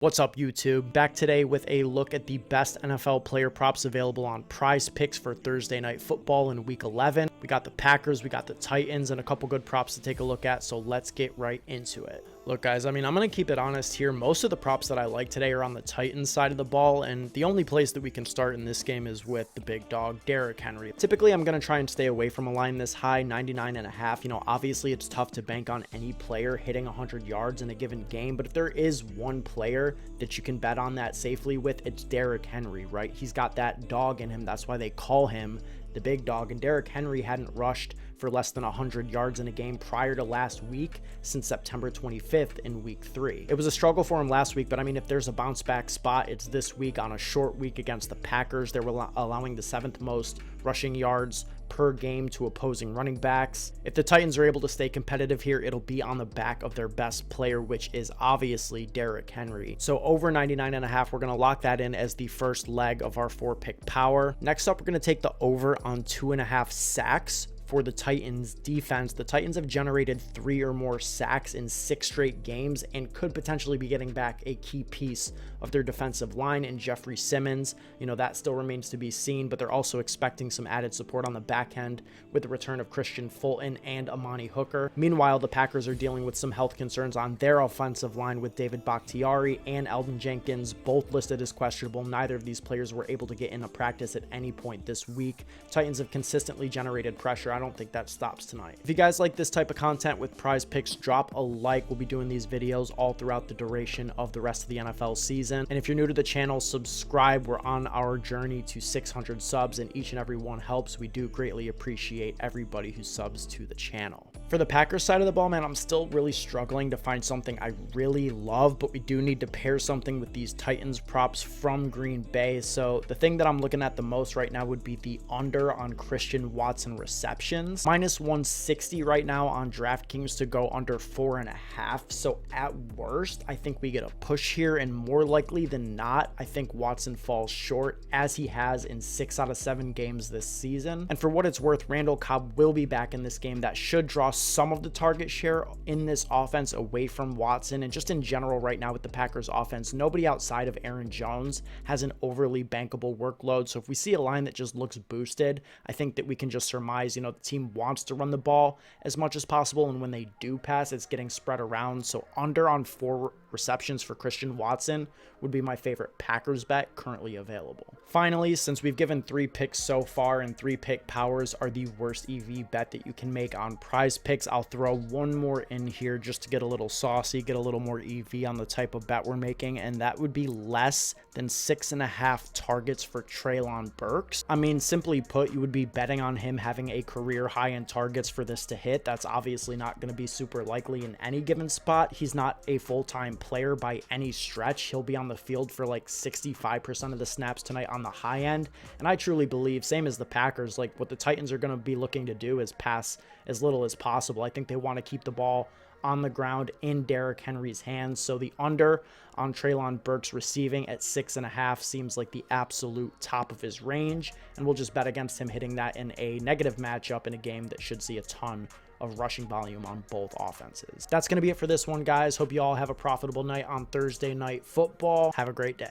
What's up, YouTube? Back today with a look at the best NFL player props available on PrizePicks for Thursday Night Football in Week 11. We got the Packers, we got the Titans, and a couple good props to take a look at, so let's get right into it. Look, guys, I'm going to keep it honest here. Most of the props that I like today are on the Titans side of the ball, and the only place that we can start in this game is with the big dog, Derrick Henry. Typically, I'm going to try and stay away from a line this high, 99.5. You know, obviously, it's tough to bank on any player hitting 100 yards in a given game, but if there is one player that you can bet on that safely with, it's Derrick Henry, right? He's got that dog in him. That's why they call him the big dog, and Derrick Henry hadn't rushed for less than 100 yards in a game prior to last week since September 25th in week 3. It was a struggle for him last week, but I mean, if there's a bounce back spot, it's this week on a short week against the Packers. They were allowing the 7th most rushing yards per game to opposing running backs. If the Titans are able to stay competitive here, it'll be on the back of their best player, which is obviously Derrick Henry. So over 99.5, we're going to lock that in as the first leg of our 4-pick power. Next up, we're going to take the over on 2.5 sacks for the Titans defense. The Titans have generated 3 or more sacks in 6 straight games and could potentially be getting back a key piece of their defensive line in Jeffrey Simmons. You know, that still remains to be seen, but they're also expecting some added support on the back end with the return of Christian Fulton and Amani Hooker. Meanwhile, the Packers are dealing with some health concerns on their offensive line with David Bakhtiari and Eldon Jenkins, both listed as questionable. Neither of these players were able to get into practice at any point this week. Titans have consistently generated pressure. I don't think that stops tonight. If you guys like this type of content with PrizePicks, drop a like. We'll be doing these videos all throughout the duration of the rest of the NFL season. And if you're new to the channel, subscribe. We're on our journey to 600 subs, and each and every one helps. We do greatly appreciate everybody who subs to the channel. For the Packers side of the ball, man, I'm still really struggling to find something I really love, but we do need to pair something with these Titans props from Green Bay. So the thing that I'm looking at the most right now would be the under on Christian Watson receptions. Minus 160 right now on DraftKings to go under 4.5. So at worst, I think we get a push here, and more likely than not, I think Watson falls short, as he has in 6 out of 7 games this season. And for what it's worth, Randall Cobb will be back in this game. That should draw some of the target share in this offense away from Watson. And just in general right now with the Packers offense, nobody outside of Aaron Jones has an overly bankable workload. So if we see a line that just looks boosted, I think that we can just surmise, you know, the team wants to run the ball as much as possible, and when they do pass, it's getting spread around. So under on 4 receptions for Christian Watson would be my favorite Packers bet currently available. Finally, since we've given 3 picks so far, and 3-pick powers are the worst EV bet that you can make on PrizePicks, I'll throw one more in here just to get a little saucy, get a little more EV on the type of bet we're making, and that would be less than 6.5 targets for Treylon Burks. I mean, simply put, you would be betting on him having a career high in targets for this to hit. That's obviously not going to be super likely in any given spot. He's not a full-time player by any stretch. He'll be on the field for like 65% of the snaps tonight on the high end, and I truly believe, same as the Packers, like what the Titans are going to be looking to do is pass as little as possible. I think they want to keep the ball on the ground in Derrick Henry's hands. So the under on Treylon Burks receiving at 6.5 seems like the absolute top of his range, and we'll just bet against him hitting that in a negative matchup in a game that should see a ton of rushing volume on both offenses. That's going to be it for this one, guys. Hope you all have a profitable night on Thursday Night Football. Have a great day.